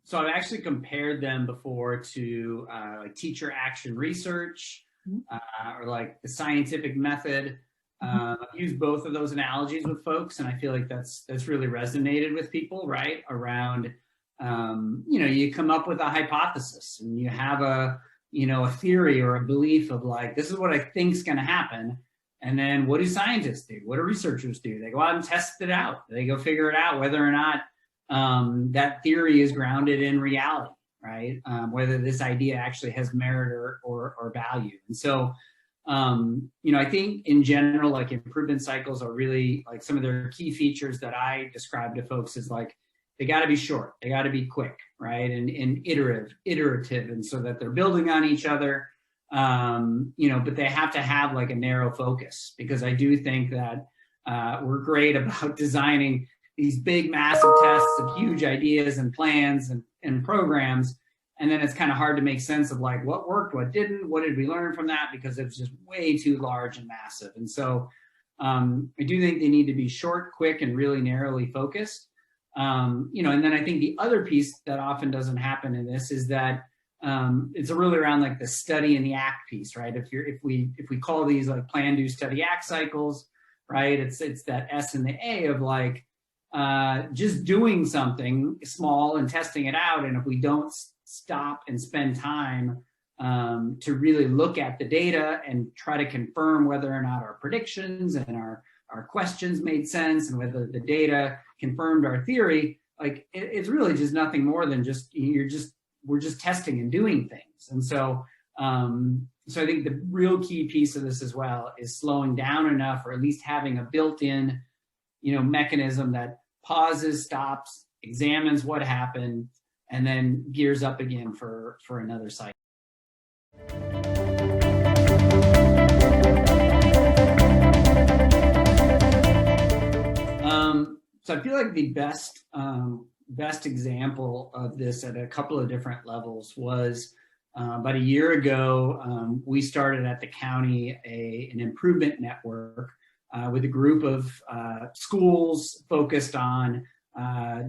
So I've actually compared them before to like teacher action research or like the scientific method. I've used both of those analogies with folks, and I feel like that's really resonated with people, right? Around, you come up with a hypothesis and you have a theory or a belief of like, this is what I think is going to happen. And then what do scientists do? What do researchers do? They go out and test it out. They go figure it out whether or not that theory is grounded in reality, right? Whether this idea actually has merit or value. And so, I think in general, like improvement cycles are really like some of their key features that I describe to folks is like, they got to be short, they got to be quick, right? And iterative. And so that they're building on each other, but they have to have like a narrow focus, because I do think that we're great about designing these big, massive tests of huge ideas and plans and programs. And then it's kind of hard to make sense of like what worked, what didn't, what did we learn from that, because it was just way too large and massive. And so I do think they need to be short, quick, and really narrowly focused. And then I think the other piece that often doesn't happen in this is that it's really around like the study and the act piece, right? If we call these like plan, do, study, act cycles, right? It's that S and the A of like just doing something small and testing it out. And if we don't stop and spend time to really look at the data and try to confirm whether or not our predictions and our questions made sense and whether the data confirmed our theory, like it's really just nothing more than we're just testing and doing things. And so, so I think the real key piece of this as well is slowing down enough, or at least having a built-in, mechanism that pauses, stops, examines what happened, and then gears up again for another cycle. So I feel like the best example of this at a couple of different levels was about a year ago. We started at the county an improvement network with a group of schools focused on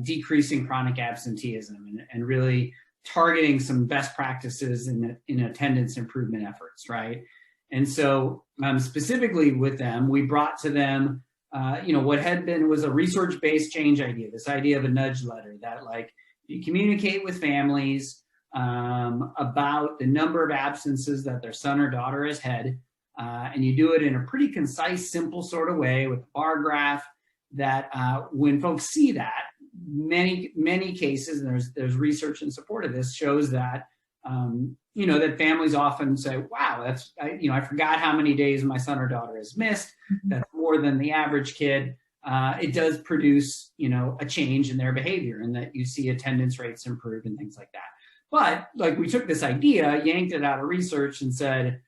decreasing chronic absenteeism and really targeting some best practices in attendance improvement efforts, right? And so specifically with them, we brought to them what was a research-based change idea, this idea of a nudge letter that like you communicate with families about the number of absences that their son or daughter has had, and you do it in a pretty concise, simple sort of way with a bar graph that when folks see that, many cases, and there's research in support of this, shows that that families often say, wow, I forgot how many days my son or daughter has missed. That's more than the average kid. It does produce, a change in their behavior, and that you see attendance rates improve and things like that. But like we took this idea, yanked it out of research and said,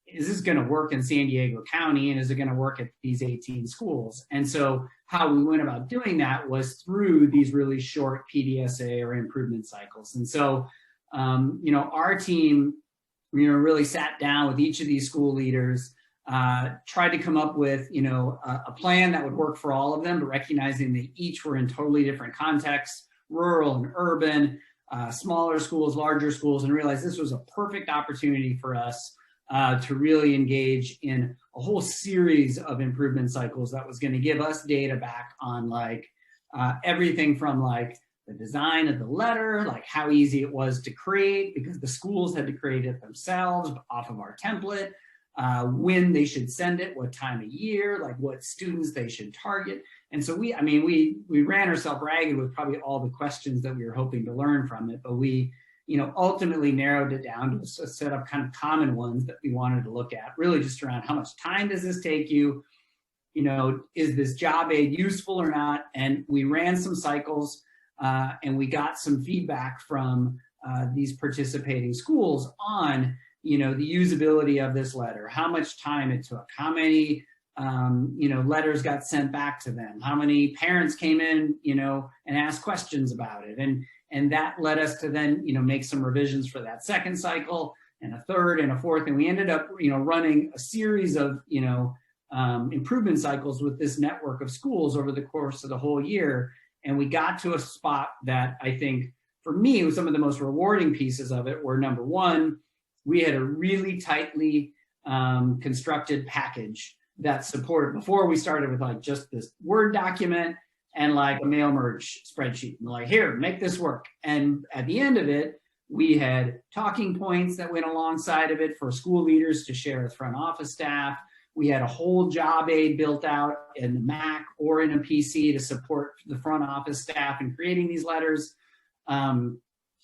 is this going to work in San Diego County, and is it going to work at these 18 schools? And so how we went about doing that was through these really short PDSA or improvement cycles. And so our team, really sat down with each of these school leaders, tried to come up with, a plan that would work for all of them, but recognizing they each were in totally different contexts, rural and urban, smaller schools, larger schools, and realized this was a perfect opportunity for us to really engage in a whole series of improvement cycles that was going to give us data back on like everything from like the design of the letter, like how easy it was to create because the schools had to create it themselves off of our template, when they should send it, what time of year, like what students they should target. And so we ran ourselves ragged with probably all the questions that we were hoping to learn from it, but we ultimately narrowed it down to a set of kind of common ones that we wanted to look at, really just around how much time does this take you? Is this job aid useful or not? And we ran some cycles and we got some feedback from these participating schools on, the usability of this letter, how much time it took, how many, letters got sent back to them, how many parents came in, and asked questions about it. And that led us to then, make some revisions for that second cycle and a third and a fourth. And we ended up, running a series of, improvement cycles with this network of schools over the course of the whole year. And we got to a spot that I think for me, some of the most rewarding pieces of it were, number one, we had a really tightly constructed package that supported, before we started with like just this Word document and like a mail merge spreadsheet. And like, here, make this work. And at the end of it, we had talking points that went alongside of it for school leaders to share with front office staff. We had a whole job aid built out in the Mac or in a PC to support the front office staff in creating these letters.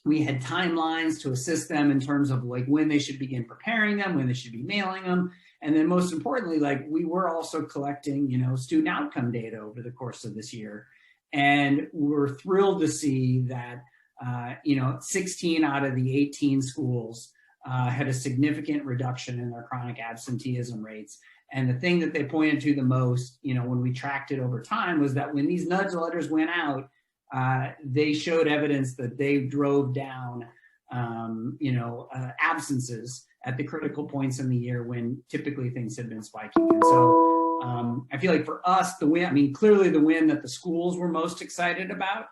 We had timelines to assist them in terms of like when they should begin preparing them, when they should be mailing them. And then most importantly, like we were also collecting, student outcome data over the course of this year. And we're thrilled to see that, 16 out of the 18 schools had a significant reduction in their chronic absenteeism rates. And the thing that they pointed to the most, when we tracked it over time, was that when these nudge letters went out, they showed evidence that they drove down, absences at the critical points in the year when typically things had been spiking. And so I feel like for us, the win, clearly the win that the schools were most excited about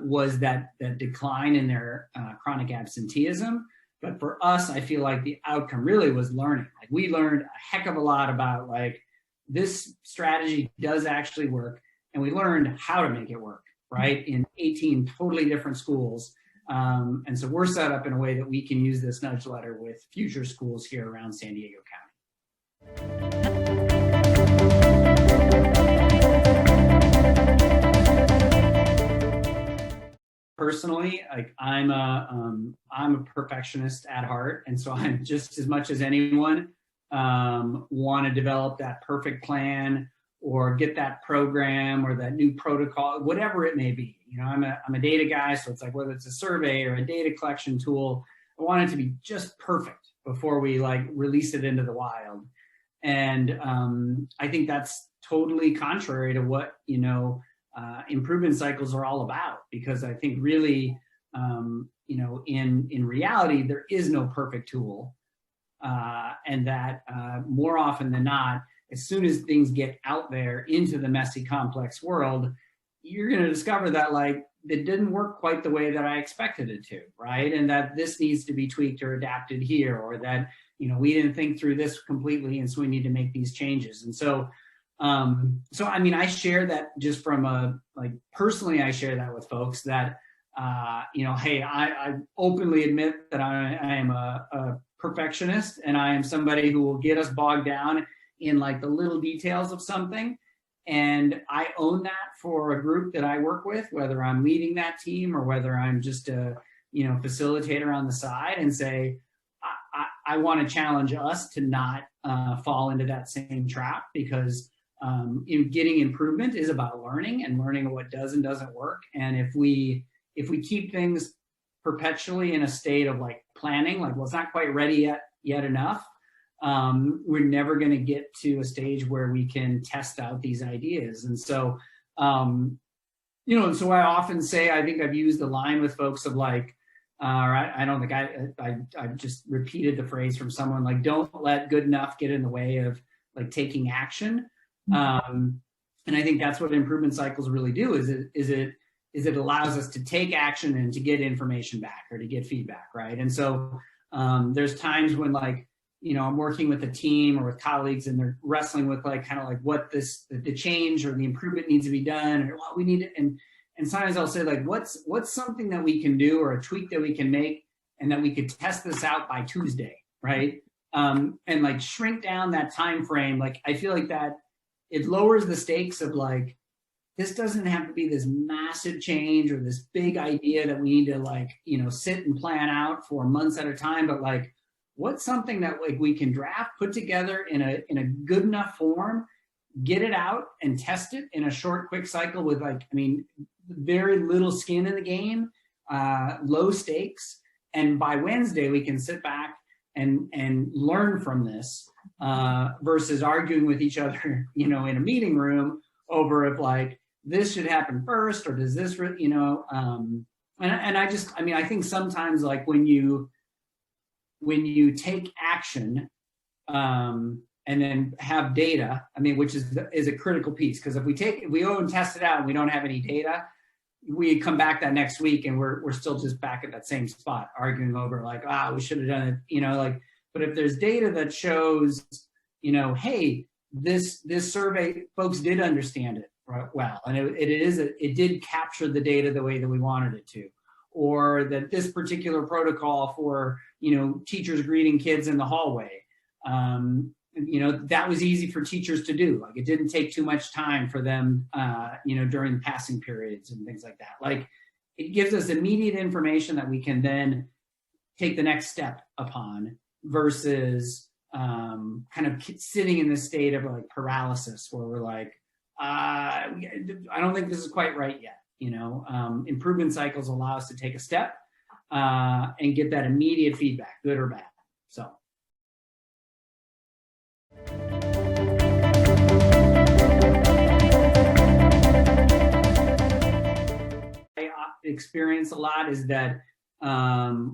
was that decline in their chronic absenteeism. But for us, I feel like the outcome really was learning. Like we learned a heck of a lot about like this strategy does actually work, and we learned how to make it work, right? In 18 totally different schools. And so we're set up in a way that we can use this nudge letter with future schools here around San Diego County. Personally, like I'm a perfectionist at heart, and so I'm just as much as anyone want to develop that perfect plan or get that program or that new protocol, whatever it may be. I'm a data guy, so it's like whether it's a survey or a data collection tool, I want it to be just perfect before we like release it into the wild. And I think that's totally contrary to what improvement cycles are all about, because I think really in reality there is no perfect tool, and that more often than not, as soon as things get out there into the messy, complex world, you're going to discover that like it didn't work quite the way that I expected it to, right? And that this needs to be tweaked or adapted here, or that we didn't think through this completely, and so we need to make these changes. And so I share that just from personally, I share that with folks that hey, I openly admit that I am a perfectionist, and I am somebody who will get us bogged down in like the little details of something. And I own that for a group that I work with, whether I'm leading that team or whether I'm just a facilitator on the side, and say, I want to challenge us to not fall into that same trap, because getting improvement is about learning and learning what does and doesn't work. And if we keep things perpetually in a state of like planning, like, well, it's not quite ready yet enough, we're never going to get to a stage where we can test out these ideas. And so, and so I often say, I think I've used the line with folks of like, I don't think I've just repeated the phrase from someone like, don't let good enough get in the way of like taking action. And I think that's what improvement cycles really do, is it allows us to take action and to get information back or to get feedback, right? And so there's times when like, I'm working with a team or with colleagues, and they're wrestling with like kind of like what the change or the improvement needs to be done, or what we need to, and sometimes I'll say like, what's something that we can do or a tweak that we can make, and that we could test this out by Tuesday, right? And like shrink down that time frame. Like I feel like that it lowers the stakes of like, this doesn't have to be this massive change or this big idea that we need to like, sit and plan out for months at a time, but like, what's something that like we can draft, put together in a good enough form, get it out and test it in a short, quick cycle with like, very little skin in the game, low stakes. And by Wednesday, we can sit back and learn from this, versus arguing with each other, in a meeting room over if like this should happen first, or does this, and I think sometimes like when you take action, and then have data, which is a critical piece, because if we go and test it out and we don't have any data, we come back that next week and we're still just back at that same spot, arguing over like, we should have done it, like, but if there's data that shows, hey, this survey, folks did understand it well, and it did capture the data the way that we wanted it to, or that this particular protocol for, teachers greeting kids in the hallway, that was easy for teachers to do. Like, it didn't take too much time for them, during the passing periods and things like that. Like, it gives us immediate information that we can then take the next step upon, versus kind of sitting in this state of like paralysis where we're like, I don't think this is quite right yet. Improvement cycles allow us to take a step and get that immediate feedback, good or bad. So. I experience a lot is that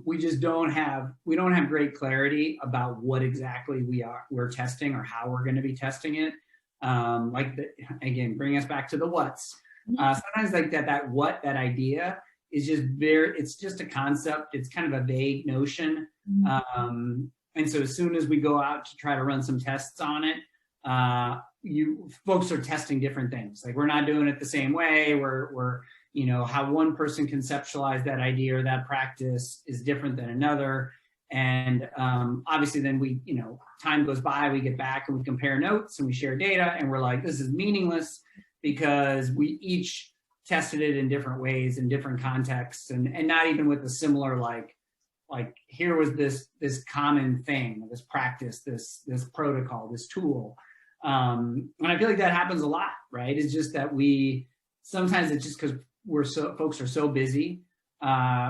we don't have great clarity about what exactly we're testing or how we're going to be testing it. Again, bring us back to the what's. Sometimes like that idea is just it's just a concept. It's kind of a vague notion. And so as soon as we go out to try to run some tests on it, folks are testing different things. Like, we're not doing it the same way. We're how one person conceptualized that idea or that practice is different than another. And obviously then we, time goes by, we get back and we compare notes and we share data, and we're like, this is meaningless because we each tested it in different ways, in different contexts, and not even with a similar, like here was this common thing, this practice, this protocol, this tool. And I feel like that happens a lot, right? It's just that sometimes it's just because folks are so busy,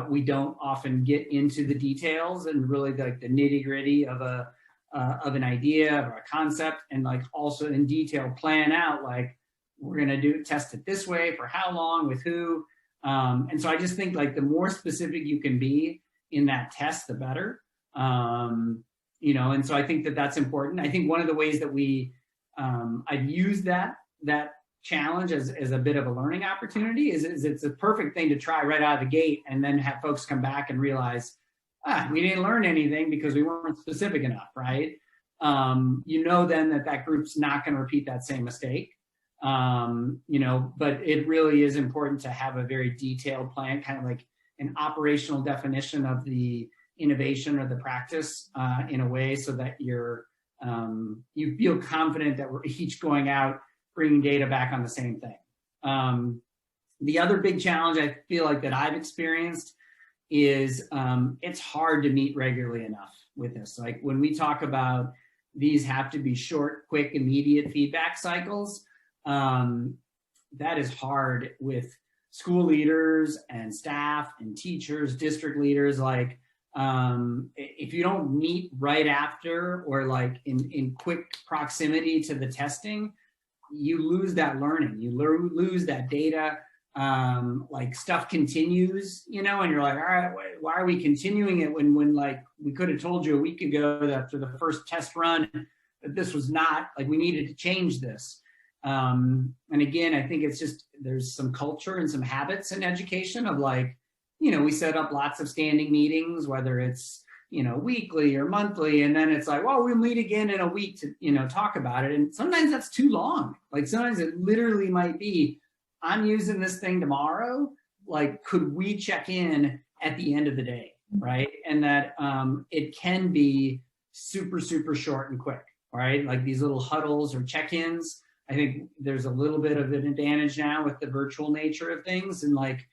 we don't often get into the details and really like the nitty gritty of an idea or a concept, and like also in detail plan out like, we're going to test it this way for how long with who. And so I just think like the more specific you can be in that test, the better. And so I think that's important. I think one of the ways that I've used that challenge as a bit of a learning opportunity is it's a perfect thing to try right out of the gate, and then have folks come back and realize, we didn't learn anything because we weren't specific enough, right? Then that group's not going to repeat that same mistake. But it really is important to have a very detailed plan, kind of like an operational definition of the innovation or the practice in a way so that you feel confident that we're each going out bringing data back on the same thing. The other big challenge I feel like that I've experienced is it's hard to meet regularly enough with this. Like, when we talk about these have to be short, quick, immediate feedback cycles, that is hard with school leaders and staff and teachers, district leaders. Like, if you don't meet right after or like in quick proximity to the testing, you lose that learning, you lose that data. Like, stuff continues, and you're like, all right, why are we continuing it when like we could have told you a week ago that after the first test run that this was not, like, we needed to change this. And again, I think it's just, there's some culture and some habits in education of like, we set up lots of standing meetings, whether it's, weekly or monthly. And then it's like, well, we'll meet again in a week to, talk about it. And sometimes that's too long. Like, sometimes it literally might be, I'm using this thing tomorrow. Like, could we check in at the end of the day? Right. And that it can be super, super short and quick. Right. Like these little huddles or check-ins. I think there's a little bit of an advantage now with the virtual nature of things. And like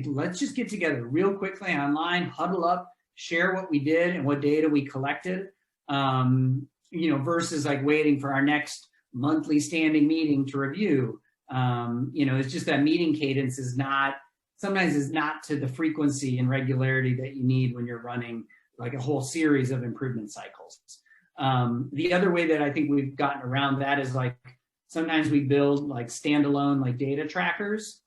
let's just get together real quickly online, huddle up, share what we did and what data we collected, versus like waiting for our next monthly standing meeting to review. It's just that meeting cadence sometimes is not to the frequency and regularity that you need when you're running like a whole series of improvement cycles. The other way that I think we've gotten around that is like, sometimes we build like standalone like data trackers.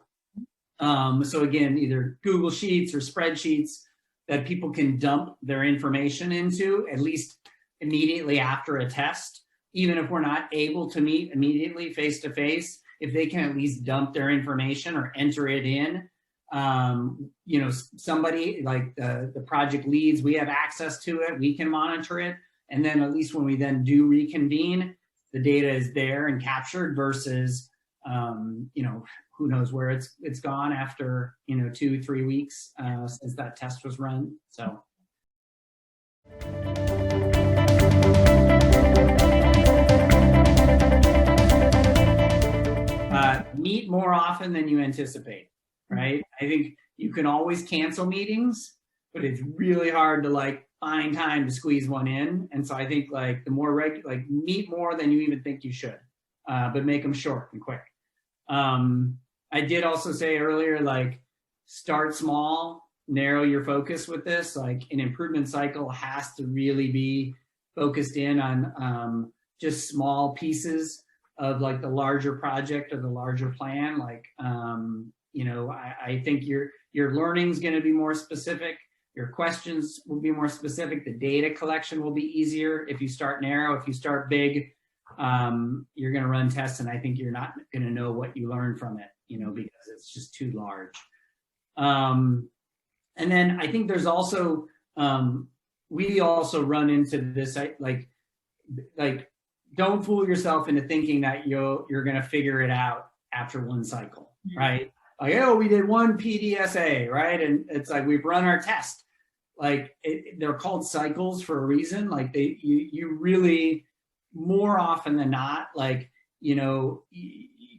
So again, either Google Sheets or spreadsheets that people can dump their information into at least immediately after a test, even if we're not able to meet immediately face to face. If they can at least dump their information or enter it in, You know, somebody like the project leads, we have access to it, we can monitor it. And then at least when we then do reconvene, the data is there and captured versus, you know, who knows where it's gone after, you know, 2-3 weeks since that test was run. So. Meet more often than you anticipate, right? I think you can always cancel meetings, but it's really hard to like find time to squeeze one in. And so I think like the more like meet more than you even think you should, but make them short and quick. I did also say earlier, like start small, narrow your focus with this. Like an improvement cycle has to really be focused in on just small pieces of like the larger project or the larger plan. Like, you know, I think your learning is going to be more specific. Your questions will be more specific. The data collection will be easier if you start narrow. If you start big, you're going to run tests, and I think you're not going to know what you learned from it, you know, because it's just too large. And then I think there's also, we also run into this, like don't fool yourself into thinking that you're going to figure it out after one cycle, right? Like, oh, we did one PDSA, right? And it's like, we've run our test. Like they're called cycles for a reason. Like you really, more often than not, like, you know,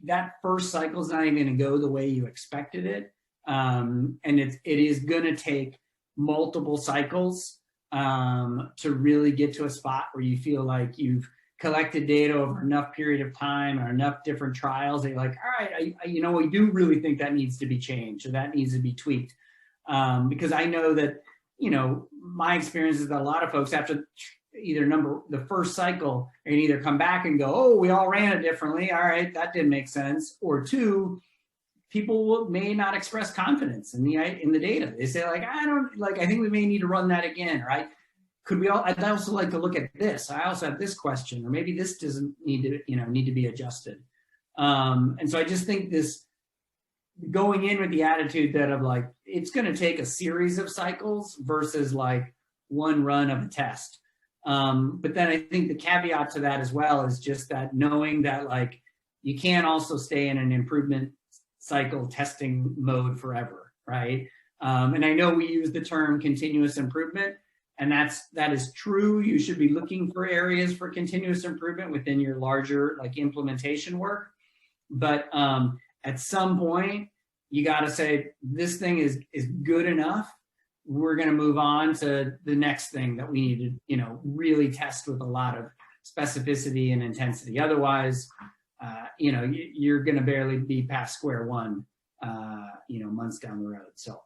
that first cycle is not even going to go the way you expected it. And it is going to take multiple cycles to really get to a spot where you feel like you've collected data over enough period of time or enough different trials that you're like, all right, you know, we do really think that needs to be changed or that needs to be tweaked. Because I know that, you know, my experience is that a lot of folks after either the first cycle, they can either come back and go, oh, we all ran it differently. All right, that didn't make sense. Or two, people may not express confidence in the data. They say like, I think we may need to run that again, right? I'd also like to look at this. I also have this question, or maybe this doesn't need to be adjusted. And so I just think this going in with the attitude that of like, it's going to take a series of cycles versus like one run of a test. But then I think the caveat to that as well is just that knowing that like, you can't also stay in an improvement cycle testing mode forever, right? And I know we use the term continuous improvement, and that is true. You should be looking for areas for continuous improvement within your larger like implementation work. But at some point, you got to say, this thing is good enough. We're going to move on to the next thing that we need to, you know, really test with a lot of specificity and intensity. Otherwise, you know, you're going to barely be past square one, you know, months down the road. So